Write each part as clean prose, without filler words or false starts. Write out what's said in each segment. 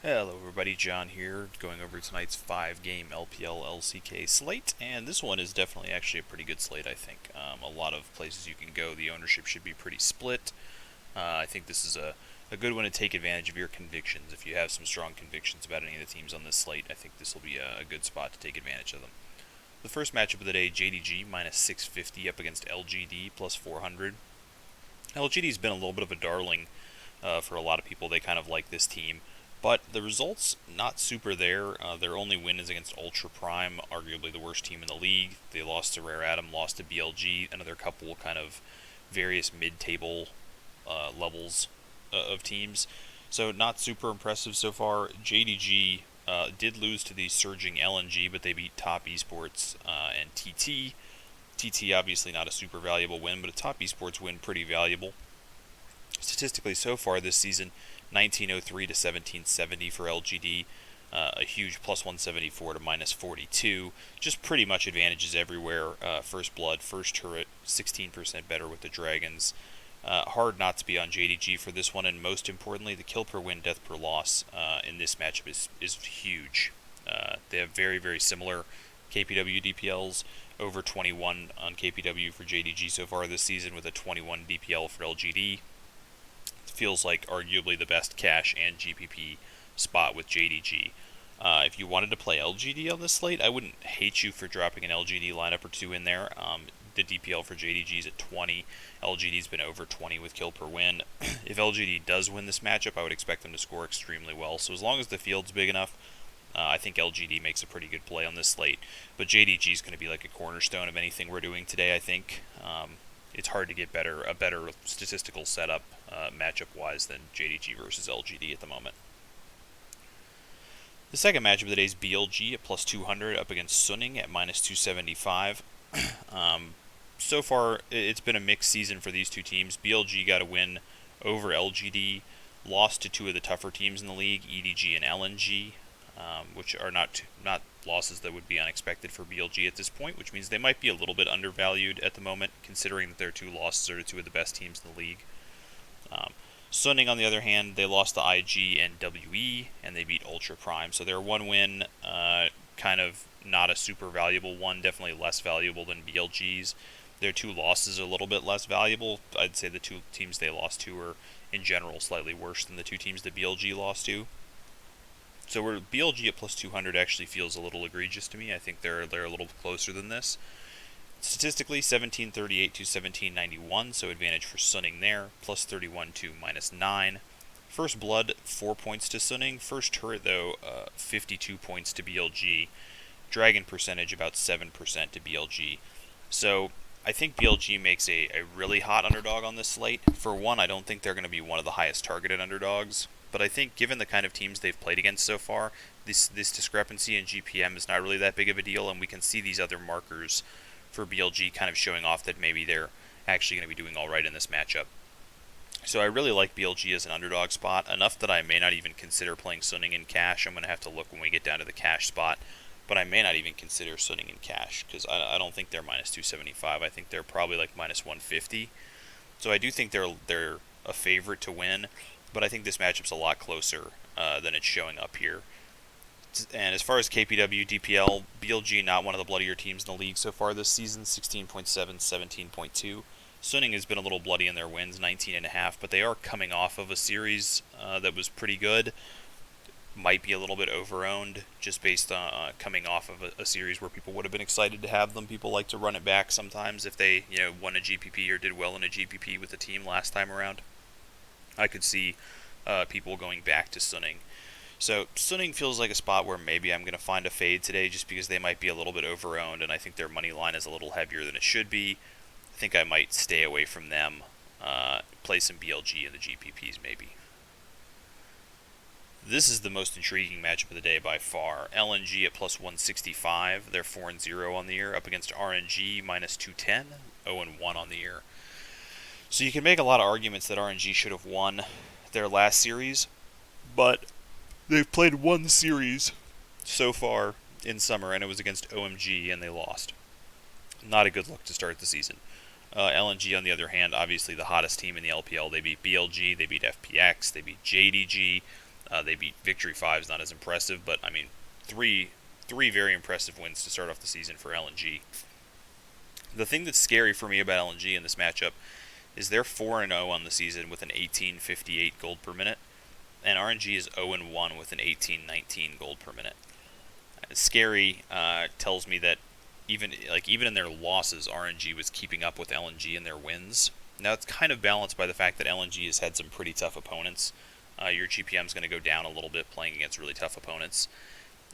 Hello everybody, John here, going over tonight's 5-game LPL LCK slate, and this one is definitely actually a pretty good slate, I think. A lot of places you can go, the ownership should be pretty split. I think this is a good one to take advantage of your convictions. If you have some strong convictions about any of the teams on this slate, I think this will be a good spot to take advantage of them. The first matchup of the day, JDG minus 650 up against LGD plus 400. LGD's been a little bit of a darling for a lot of people. They kind of like this team. But the results, not super there. Their only win is against Ultra Prime, arguably the worst team in the league. They lost to Rare Atom, lost to BLG, another couple kind of various mid-table levels of teams. So not super impressive so far. JDG did lose to the surging LNG, but they beat Top Esports and TT. TT obviously not a super valuable win, but a Top Esports win pretty valuable. Statistically so far this season, 1903 to 1770 for LGD, a huge plus 174 to minus 42. Just pretty much advantages everywhere. First blood, first turret, 16% better with the dragons. Hard not to be on JDG for this one, and most importantly, the kill per win, death per loss in this matchup is huge. They have very, very similar KPW DPLs, over 21 on KPW for JDG so far this season, with a 21 DPL for LGD. Feels like arguably the best cash and GPP spot with JDG. If you wanted to play LGD on this slate, I wouldn't hate you for dropping an LGD lineup or two in there. The DPL for JDG is at 20. LGD's been over 20 with kill per win. If LGD does win this matchup, I would expect them to score extremely well. So as long as the field's big enough, I think LGD makes a pretty good play on this slate. But JDG is going to be like a cornerstone of anything we're doing today, I think. It's hard to get a better statistical setup matchup-wise than JDG versus LGD at the moment. The second matchup of the day is BLG at plus 200 up against Suning at minus 275. So far, it's been a mixed season for these two teams. BLG got a win over LGD, lost to two of the tougher teams in the league, EDG and LNG, which are not losses that would be unexpected for BLG at this point, which means they might be a little bit undervalued at the moment, considering that their two losses are to two of the best teams in the league. Suning, on the other hand, they lost to IG and WE, and they beat Ultra Prime. So their one win, kind of not a super valuable one, definitely less valuable than BLG's. Their two losses are a little bit less valuable. I'd say the two teams they lost to are, in general, slightly worse than the two teams that BLG lost to. So where BLG at plus 200 actually feels a little egregious to me. I think they're a little closer than this. Statistically, 1738 to 1791, so advantage for Suning there, plus 31 to minus 9. First blood, 4 points to Suning. First turret, though, 52 points to BLG. Dragon percentage, about 7% to BLG. So I think BLG makes a really hot underdog on this slate. For one, I don't think they're going to be one of the highest targeted underdogs. But I think given the kind of teams they've played against so far, this discrepancy in GPM is not really that big of a deal, and we can see these other markers for BLG kind of showing off that maybe they're actually going to be doing all right in this matchup. So I really like BLG as an underdog spot, enough that I may not even consider playing Suning in cash. I'm going to have to look when we get down to the cash spot, but I may not even consider Suning in cash, because I don't think they're minus 275. I think they're probably like minus 150. So I do think they're a favorite to win, but I think this matchup's a lot closer than it's showing up here. And as far as KPW, DPL, BLG not one of the bloodier teams in the league so far this season, 16.7, 17.2. Suning has been a little bloody in their wins, 19.5, but they are coming off of a series that was pretty good. Might be a little bit overowned, just based on coming off of a series where people would have been excited to have them. People like to run it back sometimes if they won a GPP or did well in a GPP with the team last time around. I could see people going back to Suning. So Suning feels like a spot where maybe I'm going to find a fade today, just because they might be a little bit overowned, and I think their money line is a little heavier than it should be. I think I might stay away from them, play some BLG in the GPPs maybe. This is the most intriguing matchup of the day by far. LNG at plus 165, they're 4-0 on the year, up against RNG minus 210, 0-1 on the year. So you can make a lot of arguments that RNG should have won their last series, but they've played one series so far in summer, and it was against OMG, and they lost. Not a good look to start the season. LNG, on the other hand, obviously the hottest team in the LPL. They beat BLG, they beat FPX, they beat JDG. They beat Victory 5 is not as impressive, but I mean, three very impressive wins to start off the season for LNG. The thing that's scary for me about LNG in this matchup is they're 4-0 on the season with an 18.58 gold per minute, and RNG is 0-1 with an 18.19 gold per minute. Scary tells me that even in their losses, RNG was keeping up with LNG in their wins. Now it's kind of balanced by the fact that LNG has had some pretty tough opponents. Your GPM is going to go down a little bit playing against really tough opponents,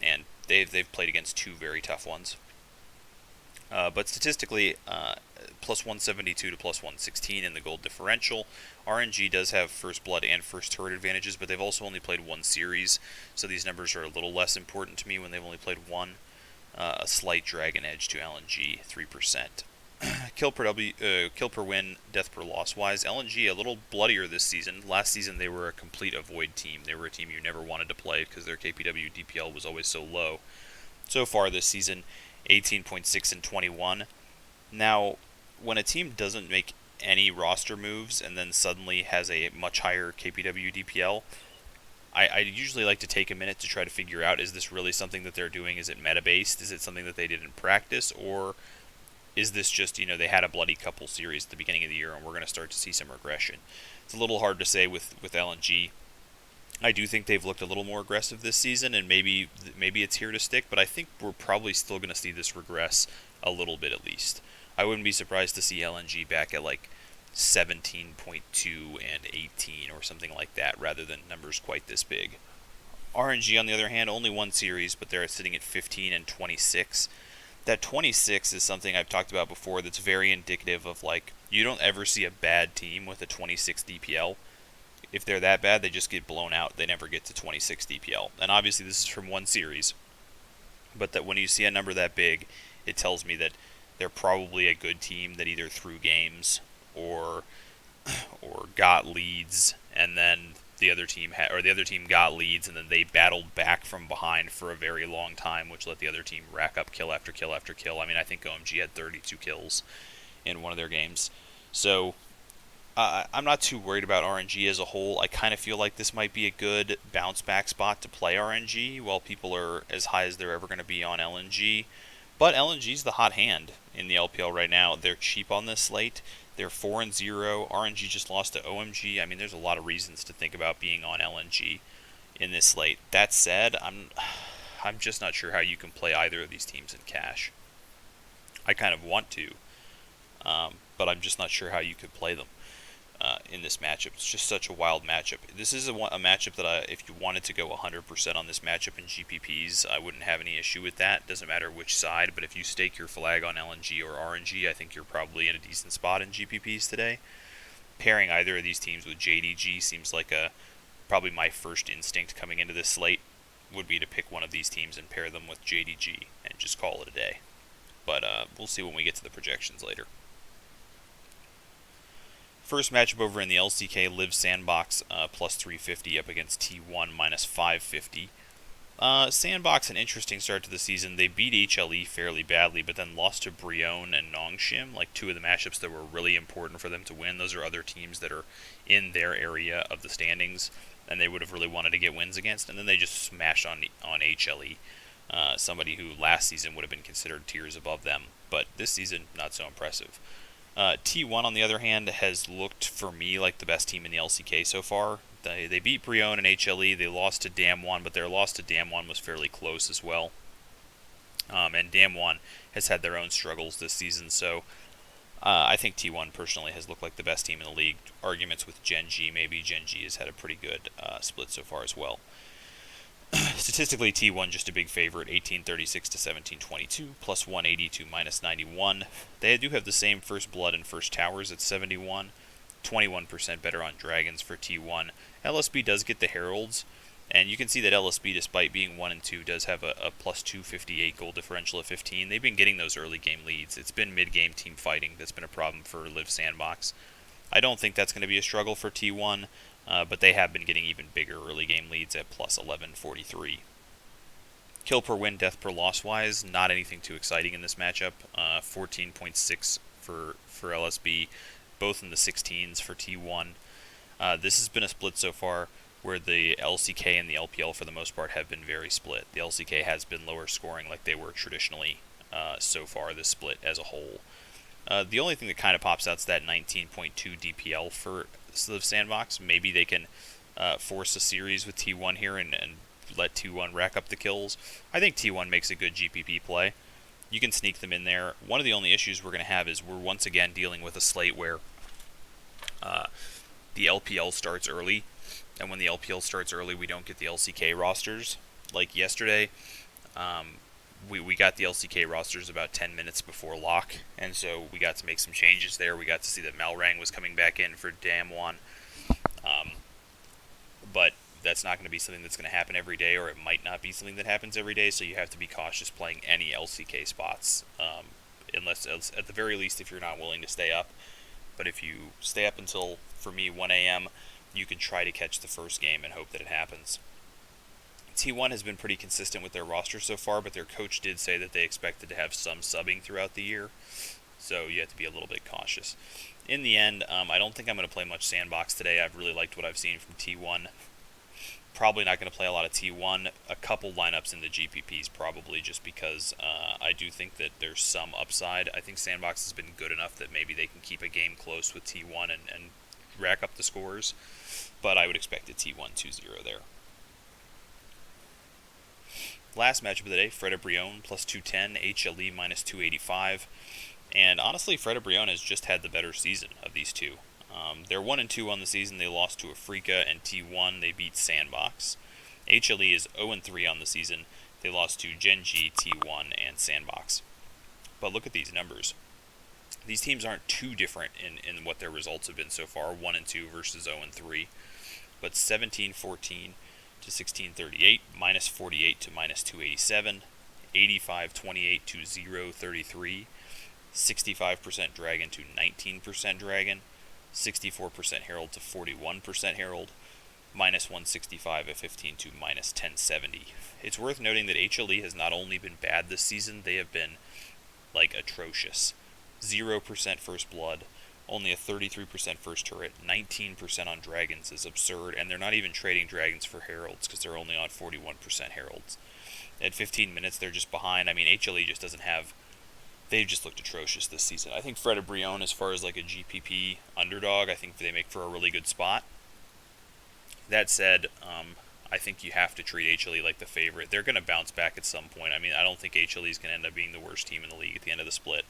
and they've played against two very tough ones. But statistically, plus 172 to plus 116 in the gold differential. RNG does have first blood and first turret advantages, but they've also only played one series, so these numbers are a little less important to me when they've only played one. A slight dragon edge to LNG, 3%. Kill per win, death per loss wise, LNG a little bloodier this season. Last season they were a complete avoid team. They were a team you never wanted to play because their KPW DPL was always so low. So far this season, 18.6 and 21. Now, when a team doesn't make any roster moves and then suddenly has a much higher KPW DPL, I usually like to take a minute to try to figure out, is this really something that they're doing? Is it meta-based? Is it something that they did in practice? Or is this just, they had a bloody couple series at the beginning of the year and we're going to start to see some regression? It's a little hard to say with LNG. I do think they've looked a little more aggressive this season, and maybe it's here to stick, but I think we're probably still going to see this regress a little bit at least. I wouldn't be surprised to see LNG back at like 17.2 and 18 or something like that, rather than numbers quite this big. RNG, on the other hand, only one series, but they're sitting at 15 and 26. That 26 is something I've talked about before that's very indicative of, like, you don't ever see a bad team with a 26 DPL. If they're that bad, they just get blown out. They never get to 26 DPL. And obviously this is from one series, but that when you see a number that big, it tells me that they're probably a good team that either threw games or got leads, and then the other team got leads, and then they battled back from behind for a very long time, which let the other team rack up kill after kill after kill. I mean, I think OMG had 32 kills in one of their games. So I'm not too worried about RNG as a whole. I kind of feel like this might be a good bounce back spot to play RNG while people are as high as they're ever going to be on LNG. But LNG's the hot hand in the LPL right now. They're cheap on this slate. They're 4-0. RNG just lost to OMG. I mean, there's a lot of reasons to think about being on LNG in this slate. That said, I'm just not sure how you can play either of these teams in cash. I kind of want to, but I'm just not sure how you could play them in this matchup. It's just such a wild matchup. This is a matchup that if you wanted to go 100% on this matchup in GPPs, I wouldn't have any issue with that. Doesn't matter which side, but if you stake your flag on LNG or RNG, I think you're probably in a decent spot in GPPs today. Pairing either of these teams with JDG seems like probably my first instinct coming into this slate would be to pick one of these teams and pair them with JDG and just call it a day. But we'll see when we get to the projections later. First matchup over in the LCK, Live Sandbox plus 350 up against T1 minus 550. Sandbox, an interesting start to the season. They beat HLE fairly badly, but then lost to Brion and Nongshim, like two of the matchups that were really important for them to win. Those are other teams that are in their area of the standings, and they would have really wanted to get wins against, and then they just smashed on HLE, somebody who last season would have been considered tiers above them, but this season, not so impressive. T1, on the other hand, has looked for me like the best team in the LCK so far. They beat Brion and HLE. They lost to Damwon, but their loss to Damwon was fairly close as well. And Damwon has had their own struggles this season, so I think T1 personally has looked like the best team in the league. Arguments with Gen G, maybe Gen G has had a pretty good split so far as well. Statistically, T1 just a big favorite, 1836 to 1722, plus 180 to minus 91. They do have the same first blood and first towers at 71, 21% better on dragons for T1. LSB does get the heralds, and you can see that LSB, despite being 1 and 2, does have a plus 258 goal differential of 15. They've been getting those early game leads. It's been mid-game team fighting that's been a problem for Live Sandbox. I don't think that's going to be a struggle for T1. But they have been getting even bigger early game leads at plus 1143. Kill per win, death per loss wise, not anything too exciting in this matchup. 14.6 for LSB, both in the 16s for T1. This has been a split so far where the LCK and the LPL for the most part have been very split. The LCK has been lower scoring like they were traditionally so far this split as a whole. The only thing that kind of pops out is that 19.2 DPL for the Sandbox. Maybe they can force a series with T1 here and let T1 rack up the kills. I think T1 makes a good GPP play. You can sneak them in there. One of the only issues we're going to have is we're once again dealing with a slate where the LPL starts early, and when the LPL starts early, we don't get the LCK rosters. Like yesterday, we got the LCK rosters about 10 minutes before lock, and so we got to make some changes there. We got to see that Malrang was coming back in for Damwon, but that's not going to be something that's going to happen every day, or it might not be something that happens every day, so you have to be cautious playing any LCK spots, unless, at the very least, if you're not willing to stay up. But if you stay up until, for me, 1 a.m., you can try to catch the first game and hope that it happens. T1 has been pretty consistent with their roster so far, but their coach did say that they expected to have some subbing throughout the year, so you have to be a little bit cautious. In the end, I don't think I'm going to play much Sandbox today. I've really liked what I've seen from T1. Probably not going to play a lot of T1. A couple lineups in the GPPs probably, just because I do think that there's some upside. I think Sandbox has been good enough that maybe they can keep a game close with T1 and rack up the scores, but I would expect a T1 2-0 there. Last matchup of the day, Freda Brion plus 210, HLE minus 285. And honestly, Freda Brion has just had the better season of these two. They're 1-2 on the season. They lost to Afrika, and T1 they beat Sandbox. HLE is 0-3 on the season. They lost to JDG, T1, and Sandbox. But look at these numbers. These teams aren't too different in what their results have been so far, 1-2 versus 0-3. But 17-14 to 1638, minus 48 to minus 287, 85-28 to 0-33, 65% Dragon to 19% Dragon, 64% Herald to 41% Herald, minus 165 at 15 to minus 1070. It's worth noting that HLE has not only been bad this season, they have been, like, atrocious. 0% First Blood, only a 33% first turret, 19% on Dragons is absurd, and they're not even trading Dragons for Heralds because they're only on 41% Heralds. At 15 minutes, they're just behind. I mean, HLE just doesn't have... They've just looked atrocious this season. I think Freda Brion, as far as like a GPP underdog, I think they make for a really good spot. That said, I think you have to treat HLE like the favorite. They're going to bounce back at some point. I mean, I don't think HLE is going to end up being the worst team in the league at the end of the split.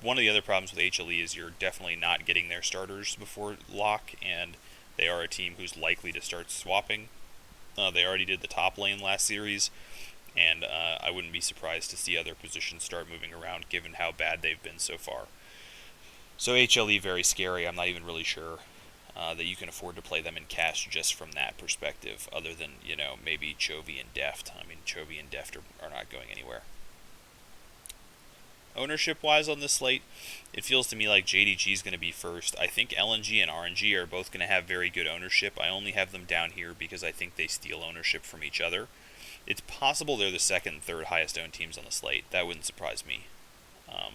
One of the other problems with HLE is you're definitely not getting their starters before lock, and they are a team who's likely to start swapping. They already did the top lane last series, and I wouldn't be surprised to see other positions start moving around given how bad they've been so far. So HLE, very scary. I'm not even really sure that you can afford to play them in cash just from that perspective, other than, you know, maybe Chovy and Deft. I mean, Chovy and Deft are not going anywhere. Ownership-wise on this slate, it feels to me like JDG is going to be first. I think LNG and RNG are both going to have very good ownership. I only have them down here because I think they steal ownership from each other. It's possible they're the second and third highest owned teams on the slate. That wouldn't surprise me.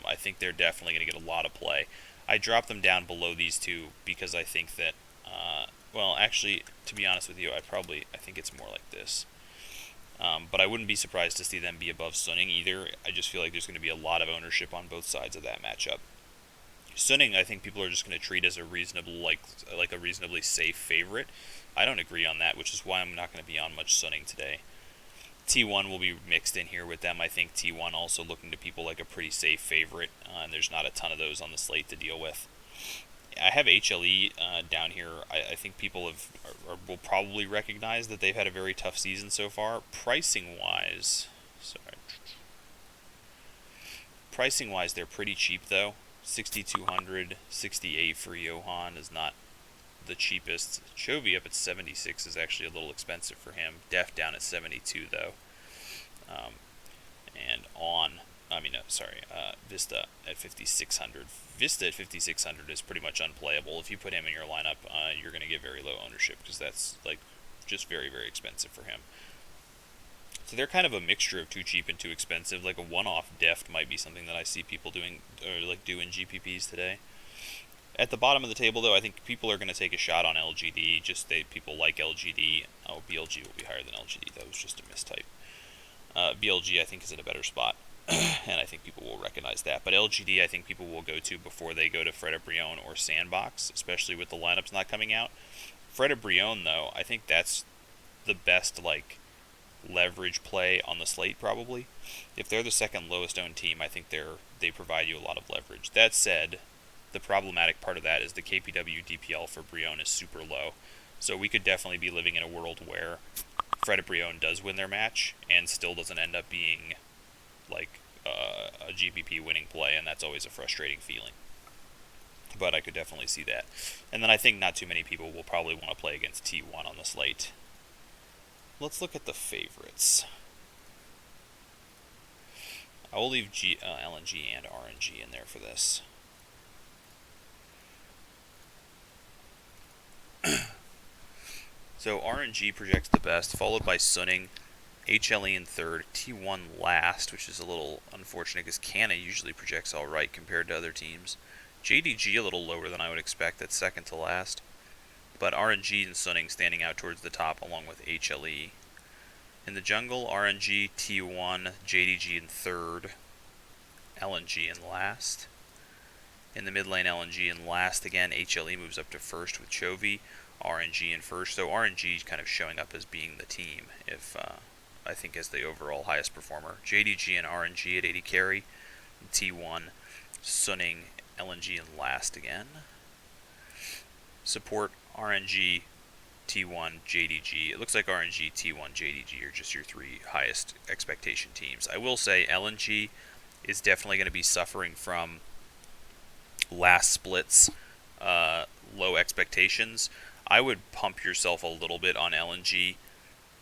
I think they're definitely going to get a lot of play. I dropped them down below these two because I think that, well, actually, to be honest with you, I think it's more like this. But I wouldn't be surprised to see them be above Sunning either. I just feel like there's going to be a lot of ownership on both sides of that matchup. Sunning, I think people are just going to treat as a reasonable, like a reasonably safe favorite. I don't agree on that, which is why I'm not going to be on much Sunning today. T1 will be mixed in here with them. I think T1 also looking to people like a pretty safe favorite, and there's not a ton of those on the slate to deal with. I have HLE down here. I think people will probably recognize that they've had a very tough season so far. Pricing-wise, they're pretty cheap though. 6,200, 68 for Johan is not the cheapest. Chovy up at 76 is actually a little expensive for him. Def down at 72 though. And Vista at 5,600. Vista at 5,600 is pretty much unplayable. If you put him in your lineup, you're going to get very low ownership because that's like just very, very expensive for him. So they're kind of a mixture of too cheap and too expensive. Like a one-off Deft might be something that I see people doing or like do in GPPs today. At the bottom of the table, though, I think people are going to take a shot on LGD. People like LGD. Oh, BLG will be higher than LGD. That was just a mistype. BLG, I think, is in a better spot, and I think people will recognize that. But LGD, I think people will go to before they go to Freda Brion or Sandbox, especially with the lineups not coming out. Freda Brion, though, I think that's the best, like, leverage play on the slate, probably. If they're the second lowest owned team, I think they provide you a lot of leverage. That said, the problematic part of that is the KPW DPL for Brion is super low. So we could definitely be living in a world where Freda Brion does win their match and still doesn't end up being like a GPP winning play, and that's always a frustrating feeling. But I could definitely see that. And then I think not too many people will probably want to play against T1 on the slate. Let's look at the favorites. I will leave LNG and RNG in there for this. So RNG projects the best, followed by Sunning, HLE in third, T1 last, which is a little unfortunate because Canna usually projects alright compared to other teams. JDG a little lower than I would expect, that's second to last. But RNG and Sunning standing out towards the top along with HLE. In the jungle, RNG, T1, JDG in third, LNG in last. In the mid lane, LNG in last again. HLE moves up to first with Chovy, RNG in first. So RNG is kind of showing up as being the team, if I think as the overall highest performer. JDG and RNG at 80 carry, T1, Sunning, LNG in last again. Support, RNG, T1, JDG. It looks like RNG, T1, JDG are just your three highest expectation teams. I will say LNG is definitely going to be suffering from last split's low expectations. I would pump yourself a little bit on LNG.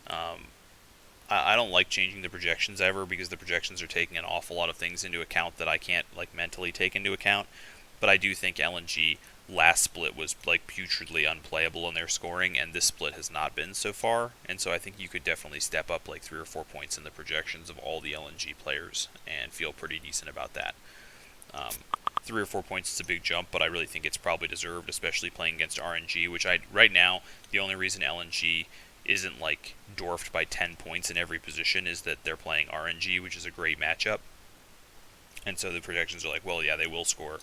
I don't like changing the projections ever because the projections are taking an awful lot of things into account that I can't like mentally take into account. But I do think LNG last split was like putridly unplayable in their scoring, and this split has not been so far. And so I think you could definitely step up like 3 or 4 points in the projections of all the LNG players and feel pretty decent about that. 3 or 4 points is a big jump, but I really think it's probably deserved, especially playing against RNG, which right now, the only reason LNG isn't like dwarfed by 10 points in every position is that they're playing RNG, which is a great matchup. And so the projections are like, well, yeah, they will score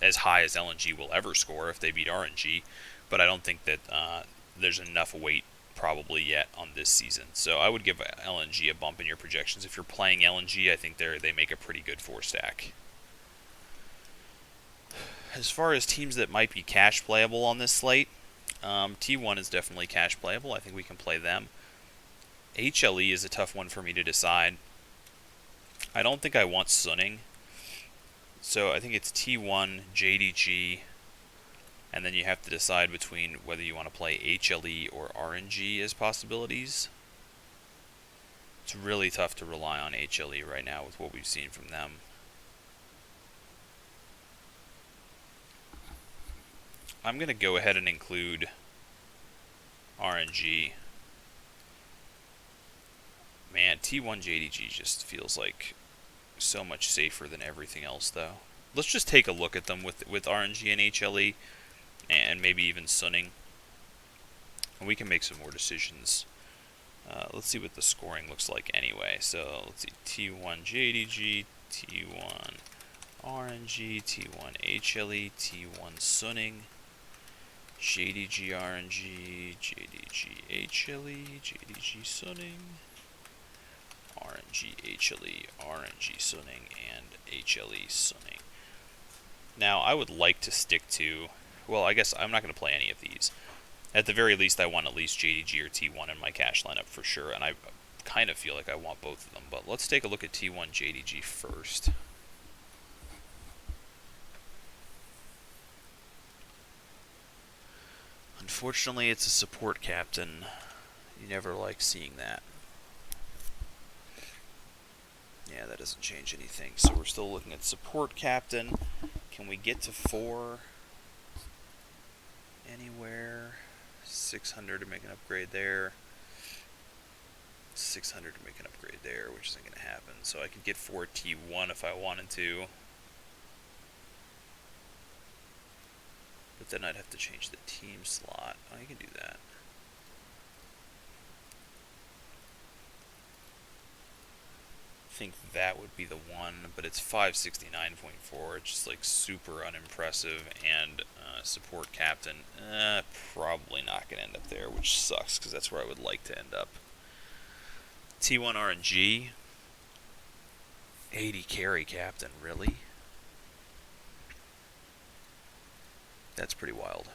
as high as LNG will ever score if they beat RNG, but I don't think that there's enough weight probably yet on this season. So I would give LNG a bump in your projections. If you're playing LNG, I think they make a pretty good 4-stack. As far as teams that might be cash playable on this slate, T1 is definitely cash playable. I think we can play them. HLE is a tough one for me to decide. I don't think I want Sunning. So I think it's T1, JDG, and then you have to decide between whether you want to play HLE or RNG as possibilities. It's really tough to rely on HLE right now with what we've seen from them. I'm going to go ahead and include RNG. Man, T1 JDG just feels like so much safer than everything else, though. Let's just take a look at them with RNG and HLE, and maybe even Sunning. And we can make some more decisions. Let's see what the scoring looks like anyway. So, let's see, T1 JDG, T1 RNG, T1 HLE, T1 Sunning, JDG RNG, JDG HLE, JDG Sunning, RNG HLE, RNG Sunning, and HLE Sunning. Now, I would like to stick to, well, I guess I'm not going to play any of these. At the very least, I want at least JDG or T1 in my cash lineup for sure, and I kind of feel like I want both of them. But let's take a look at T1 JDG first. Unfortunately, it's a support captain. You never like seeing that. Yeah, that doesn't change anything. So we're still looking at support captain. Can we get to 4 anywhere? 600 to make an upgrade there. 600 to make an upgrade there, which isn't going to happen. So I could get 4 T1 if I wanted to. But then I'd have to change the team slot. Oh, you can do that. I think that would be the one, but it's 569.4. It's just like super unimpressive. And support captain, probably not going to end up there, which sucks because that's where I would like to end up. T1 RNG, 80 carry captain, really? That's pretty wild.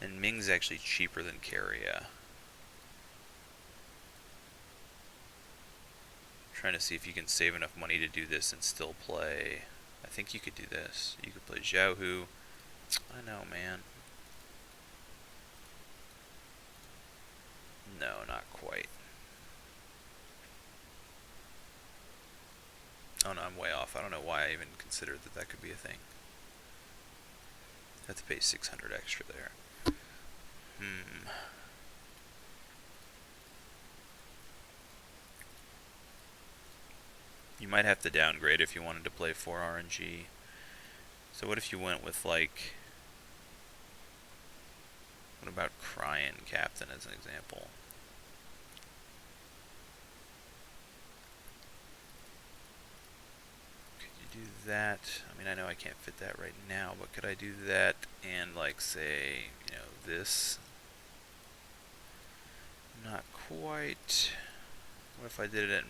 And Ming's actually cheaper than Carria. Trying to see if you can save enough money to do this and still play. I think you could do this. You could play Xiaohu. I know, man. No, not quite. Oh no, I'm way off. I don't know why I even considered that that could be a thing. I have to pay 600 extra there. You might have to downgrade if you wanted to play 4 RNG. So what if you went with, like... What about Cryan Captain as an example? Could you do that? I mean, I know I can't fit that right now, but could I do that and, like, say, you know, this? Not quite. What if I did it at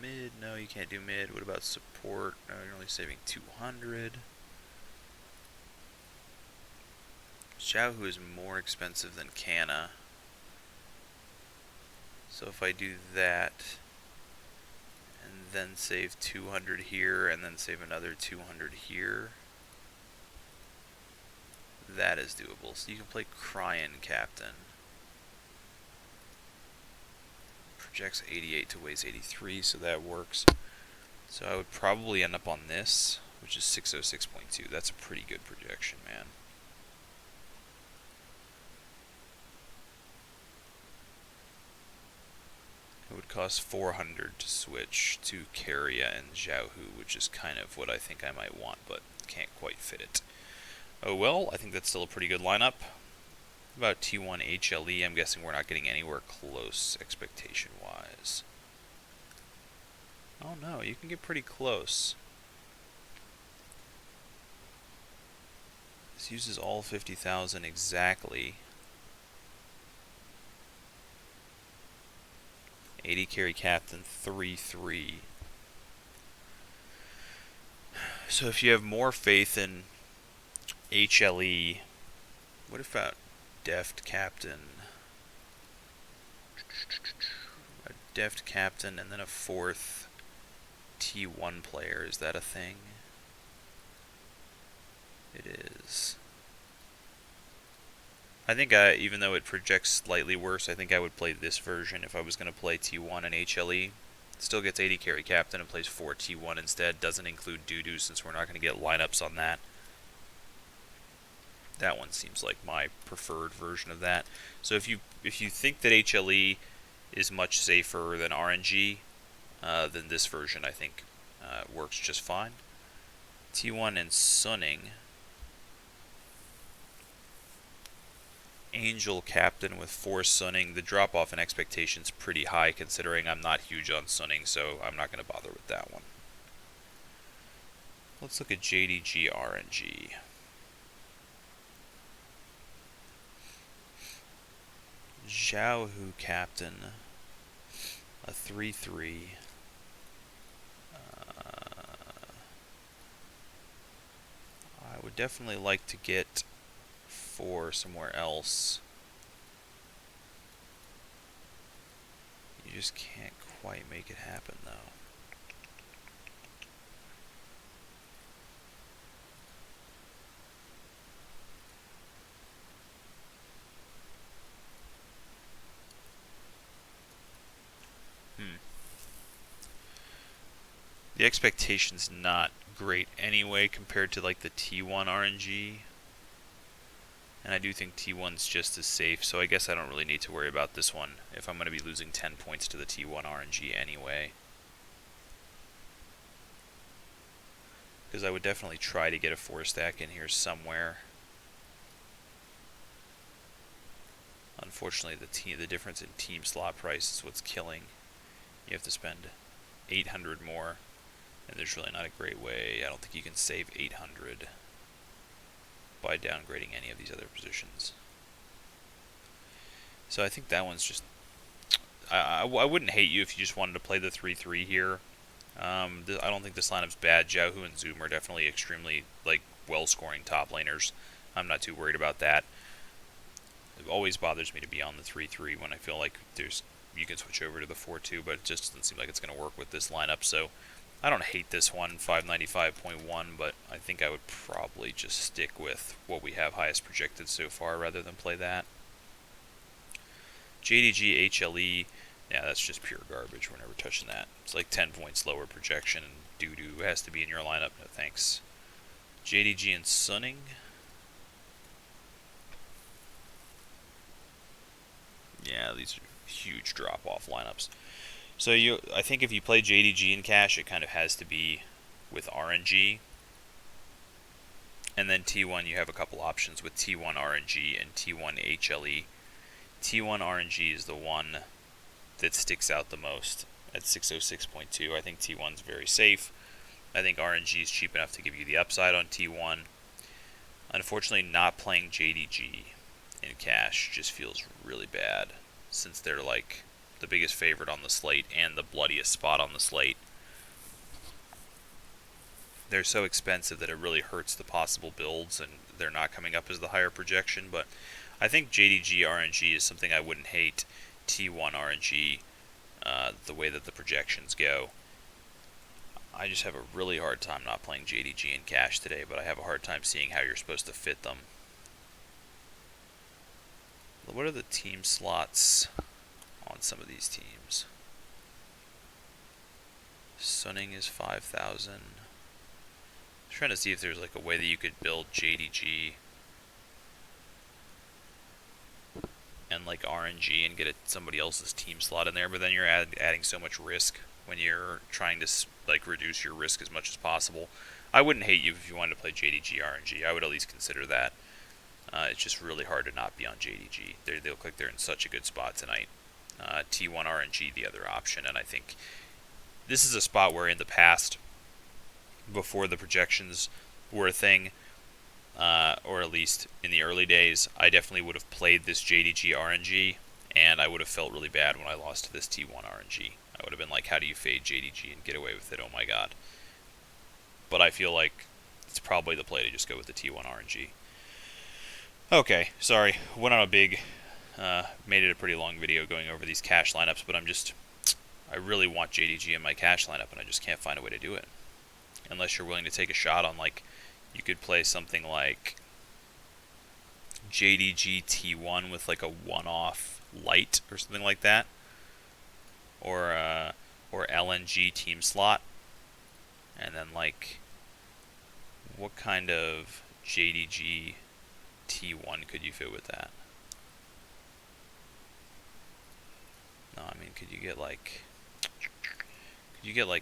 mid? No, you can't do mid. What about support? No, you're only saving 200. Xiaohu is more expensive than Canna. So if I do that, and then save 200 here, and then save another 200 here, that is doable. So you can play Cryan Captain. Projects 88 to weighs 83, so that works. So I would probably end up on this, which is 606.2. That's a pretty good projection, man. It would cost 400 to switch to Carria and Xiaohu, which is kind of what I think I might want, but can't quite fit it. Oh well, I think that's still a pretty good lineup. About T1 HLE, I'm guessing we're not getting anywhere close expectation-wise. Oh no, you can get pretty close. This uses all 50,000 exactly. 80 carry captain, 3-3. So if you have more faith in HLE, what about deft captain? A deft captain and then a fourth T1 player, is that a thing? It is. I think even though it projects slightly worse, I think I would play this version if I was going to play T1 and HLE. Still gets 80 carry captain and plays 4 T1 instead. Doesn't include Dudu since we're not going to get lineups on that. That one seems like my preferred version of that. So if you think that HLE is much safer than RNG, then this version I think works just fine. T1 and Sunning. Angel captain with 4 Sunning. The drop off in expectations pretty high considering I'm not huge on Sunning, so I'm not going to bother with that one. Let's look at JDG RNG. Xiaohu captain, a 3-3. I would definitely like to get 4 somewhere else. You just can't quite make it happen though. The expectation's not great anyway compared to like the T1 RNG. And I do think T1's just as safe, so I guess I don't really need to worry about this one if I'm going to be losing 10 points to the T1 RNG anyway. Because I would definitely try to get a 4 stack in here somewhere. Unfortunately, the difference in team slot price is what's killing. You have to spend 800 more, and there's really not a great way. I don't think you can save 800 by downgrading any of these other positions. So I think that one's just... I wouldn't hate you if you just wanted to play the 3-3 here. I don't think this lineup's bad. Jiahu and Zoom are definitely extremely well-scoring top laners. I'm not too worried about that. It always bothers me to be on the 3-3 when I feel like you can switch over to the 4-2, but it just doesn't seem like it's going to work with this lineup. So I don't hate this one, 595.1, but I think I would probably just stick with what we have highest projected so far rather than play that. JDG, HLE, yeah, that's just pure garbage. We're never touching that. It's like 10 points lower projection, and doo-doo has to be in your lineup. No thanks. JDG and Sunning. Yeah, these are huge drop-off lineups. So I think if you play JDG in cash, it kind of has to be with RNG. And then T1, you have a couple options with T1 RNG and T1 HLE. T1 RNG is the one that sticks out the most at 606.2. I think T1's very safe. I think RNG is cheap enough to give you the upside on T1. Unfortunately, not playing JDG in cash just feels really bad, since they're like the biggest favorite on the slate and the bloodiest spot on the slate. They're so expensive that it really hurts the possible builds, and they're not coming up as the higher projection, but I think JDG RNG is something I wouldn't hate. T1 RNG, the way that the projections go. I just have a really hard time not playing JDG in cash today, but I have a hard time seeing how you're supposed to fit them. What are the team slots on some of these teams? Sunning is 5,000. I'm trying to see if there's like a way that you could build JDG and like RNG and get somebody else's team slot in there, but then you're adding so much risk when you're trying to reduce your risk as much as possible. I wouldn't hate you if you wanted to play JDG RNG. I would at least consider that. It's just really hard to not be on JDG. They look like they're in such a good spot tonight. T1 RNG, the other option, and I think this is a spot where in the past, before the projections were a thing, or at least in the early days, I definitely would have played this JDG RNG, and I would have felt really bad when I lost to this T1 RNG. I would have been like, how do you fade JDG and get away with it? Oh my god. But I feel like it's probably the play to just go with the T1 RNG. Okay, sorry. Went on a big, made it a pretty long video going over these cash lineups, but I really want JDG in my cash lineup, and I just can't find a way to do it. Unless you're willing to take a shot on, like, you could play something like JDG T1 with like a one-off light or something like that, or LNG team slot, and then like what kind of JDG T1 could you fit with that? No, I mean, could you get like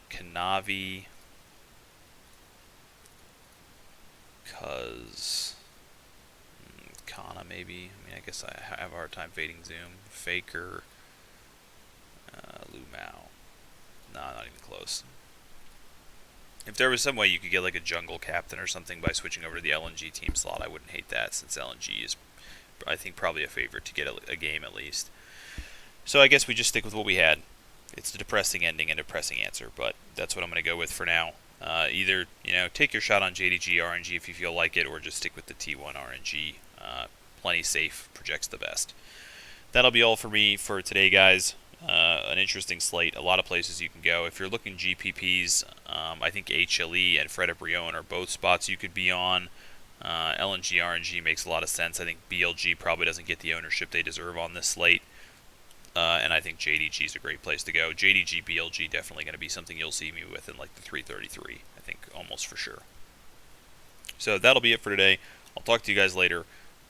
Kanavi? Cause Kana maybe. I mean, I guess I have a hard time fading Zoom. Faker, Lu Mao. Nah, not even close. If there was some way you could get like a jungle captain or something by switching over to the LNG team slot, I wouldn't hate that, since LNG is, I think, probably a favorite to get a game at least. So I guess we just stick with what we had. It's a depressing ending and a depressing answer, but that's what I'm going to go with for now. Either, take your shot on JDG RNG if you feel like it, or just stick with the T1 RNG. Plenty safe, projects the best. That'll be all for me for today, guys. An interesting slate, a lot of places you can go. If you're looking GPPs, I think HLE and Fred Brion are both spots you could be on. LNG RNG makes a lot of sense. I think BLG probably doesn't get the ownership they deserve on this slate. And I think JDG is a great place to go. JDG, BLG definitely going to be something you'll see me with in like the 333, I think, almost for sure. So that'll be it for today. I'll talk to you guys later.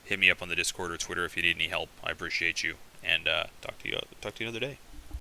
Hit me up on the Discord or Twitter if you need any help. I appreciate you. And talk to you another day.